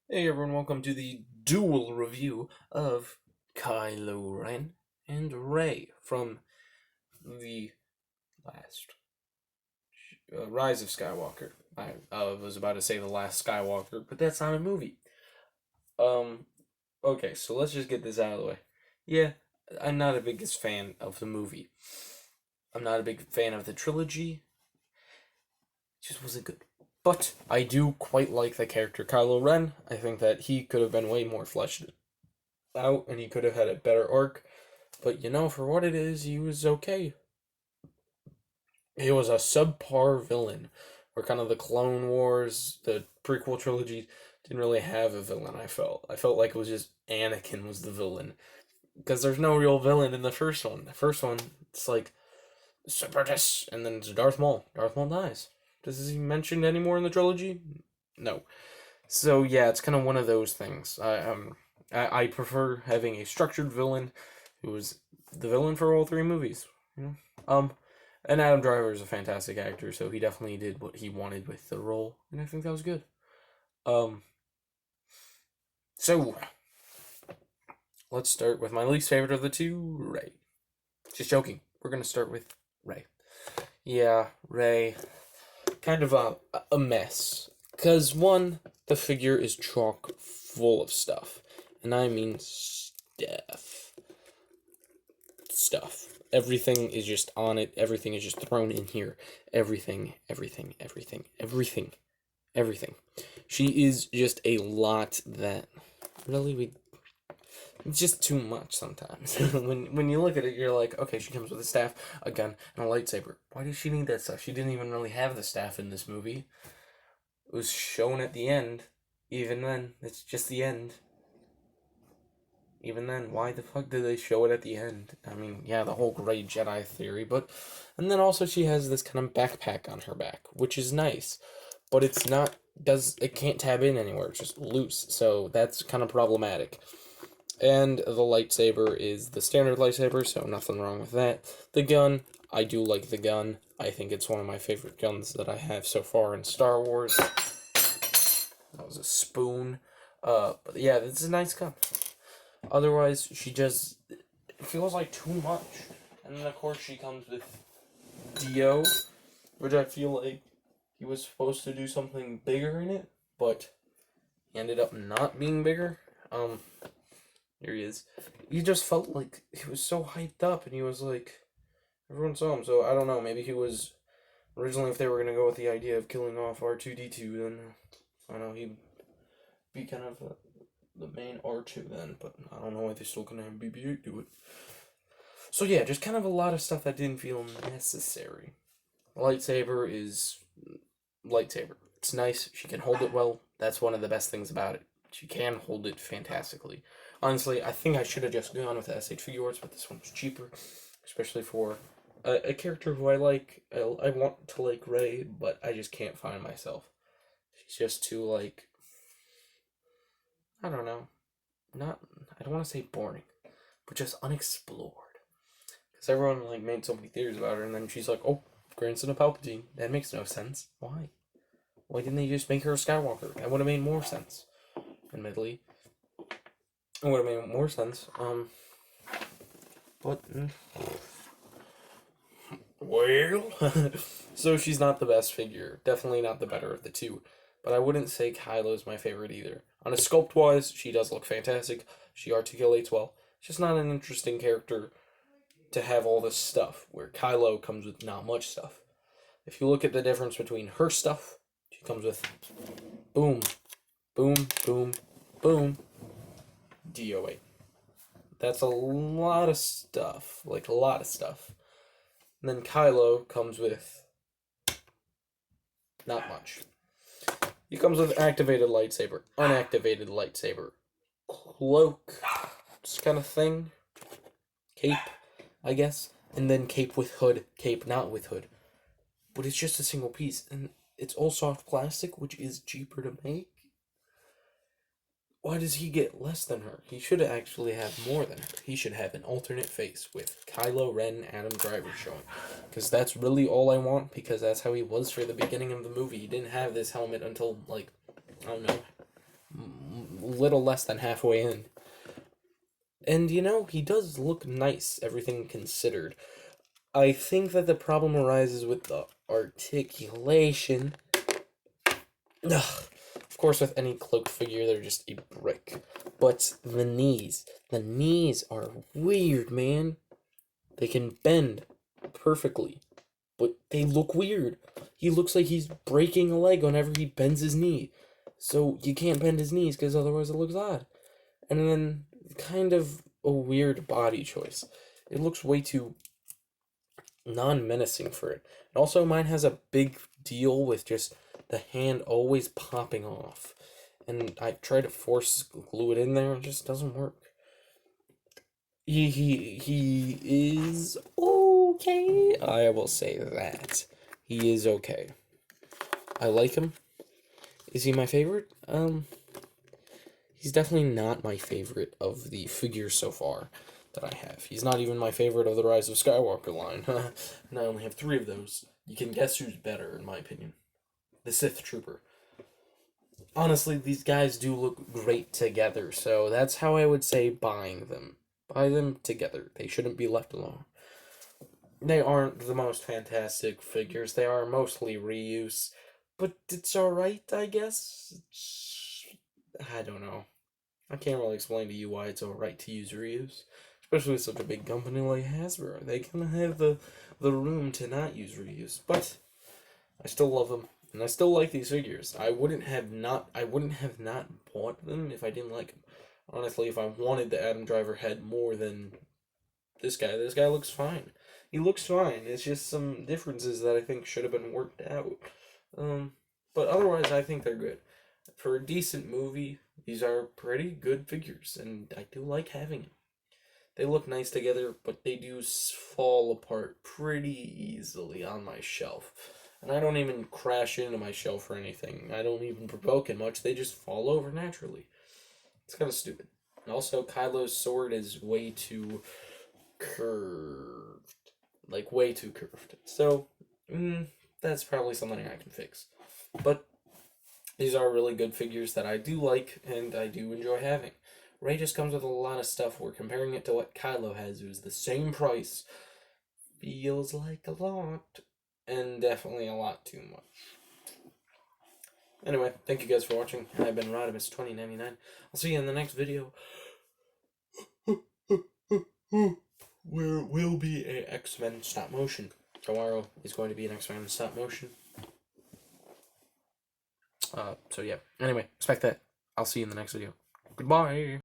Hey everyone, welcome to the dual review of Kylo Ren and Rey from the last Rise of Skywalker. I was about to say the last Skywalker, but that's not a movie. Um, okay, so let's just get this out of the way. Yeah, I'm not a biggest fan of the movie. I'm not a big fan of the trilogy. It just wasn't good. But I do quite like the character Kylo Ren. I think that he could have been way more fleshed out and he could have had a better arc. But for what it is, he was okay. He was a subpar villain. Where kind of the Clone Wars, the prequel trilogy, didn't really have a villain, I felt. I felt like it was just Anakin was the villain. Because there's no real villain in the first one. The first one, it's like, Separatists, and then it's Darth Maul. Darth Maul dies. Does he mentioned anymore in the trilogy? No. So yeah, it's kind of one of those things. I prefer having a structured villain who was the villain for all three movies. You know, and Adam Driver is a fantastic actor, so he definitely did what he wanted with the role, and I think that was good. Um, so let's start with my least favorite of the two, Rey. Just joking. We're gonna start with Rey. Yeah, Rey, kind of a mess. Cause one, the figure is chock full of stuff, and I mean stuff. Everything is just on it. Everything is just thrown in here. Everything, everything, everything, everything, everything. She is just a lot that really it's just too much sometimes. when you look at it, you're like, okay, she comes with a staff, a gun, and a lightsaber. Why does she need that stuff? She didn't even really have the staff in this movie. It was shown at the end. Even then, it's just the end. Even then, why the fuck did they show it at the end? I mean, yeah, the whole Grey Jedi theory, but. And then also, she has this kind of backpack on her back, which is nice, but it's not. It can't tab in anywhere, it's just loose, so that's kind of problematic. And the lightsaber is the standard lightsaber, so nothing wrong with that. The gun, I do like the gun. I think it's one of my favorite guns that I have so far in Star Wars. That was a spoon. But yeah, it's a nice gun. Otherwise, she just it feels like too much. And then of course she comes with Dio, which I feel like he was supposed to do something bigger in it, but he ended up not being bigger. Here he is. He just felt like he was so hyped up, and he was like, everyone saw him. So I don't know. Maybe he was originally, if they were gonna go with the idea of killing off R2D2, then I don't know, he'd be kind of the main R2 then. But I don't know why they're still gonna have BB-8 do it. So yeah, just kind of a lot of stuff that didn't feel necessary. Lightsaber is lightsaber. It's nice. She can hold it well. That's one of the best things about it. She can hold it fantastically. Honestly, I think I should have just gone with SH Figure Arts, but this one was cheaper, especially for a character who I like. I want to like Rey, but I just can't find myself. She's just too like, I don't know, not I don't want to say boring, but just unexplored. Because everyone like made so many theories about her, and then she's like, oh, grandson of Palpatine. That makes no sense. Why? Why didn't they just make her a Skywalker? That would have made more sense. Admittedly, it would have made more sense. But well, so she's not the best figure. Definitely not the better of the two. But I wouldn't say Kylo's my favorite either. On a sculpt wise, she does look fantastic. She articulates well. She's not an interesting character to have all this stuff, where Kylo comes with not much stuff. If you look at the difference between her stuff, she comes with boom, boom, boom, boom, DOA. That's a lot of stuff. Like, a lot of stuff. And then Kylo comes with not much. He comes with activated lightsaber, unactivated lightsaber, cloak, this kind of thing, cape, I guess, and then cape with hood, cape not with hood. But it's just a single piece, and it's all soft plastic, which is cheaper to make. Why does he get less than her? He should actually have more than her. He should have an alternate face with Kylo Ren, Adam Driver showing. Because that's really all I want, because that's how he was for the beginning of the movie. He didn't have this helmet until, like, I don't know, little less than halfway in. And, you know, he does look nice, everything considered. I think that the problem arises with the articulation. Ugh. Of course, with any cloaked figure, they're just a brick. But the knees are weird, man. They can bend perfectly, but they look weird. He looks like he's breaking a leg whenever he bends his knee. So you can't bend his knees because otherwise it looks odd. And then kind of a weird body choice. It looks way too non-menacing for it. And also mine has a big deal with just the hand always popping off. And I try to force glue it in there, it just doesn't work. He is okay. I will say that. He is okay. I like him. Is he my favorite? He's definitely not my favorite of the figures so far that I have. He's not even my favorite of the Rise of Skywalker line. And I only have 3 of those. You can guess who's better, in my opinion. The Sith Trooper. Honestly, these guys do look great together, so that's how I would say buying them. Buy them together. They shouldn't be left alone. They aren't the most fantastic figures. They are mostly reuse. But it's alright, I guess. I don't know. I can't really explain to you why it's alright to use reuse. Especially with such a big company like Hasbro. They kind of have the room to not use reuse. But I still love them. And I still like these figures. I wouldn't have not bought them if I didn't like them. Honestly, if I wanted the Adam Driver head more than this guy looks fine. He looks fine. It's just some differences that I think should have been worked out. But otherwise, I think they're good. For a decent movie, these are pretty good figures, and I do like having them. They look nice together, but they do fall apart pretty easily on my shelf. And I don't even crash into my shelf or anything. I don't even provoke it much. They just fall over naturally. It's kind of stupid. And also, Kylo's sword is way too curved. Like, way too curved. So, that's probably something I can fix. But these are really good figures that I do like and I do enjoy having. Rey just comes with a lot of stuff. We're comparing it to what Kylo has, who's the same price. Feels like a lot. And definitely a lot too much. Anyway, thank you guys for watching. I've been Rodimus2099. I'll see you in the next video. Where it will be a X-Men stop motion. Tomorrow is going to be an X-Men stop motion. So yeah. Anyway, expect that. I'll see you in the next video. Goodbye.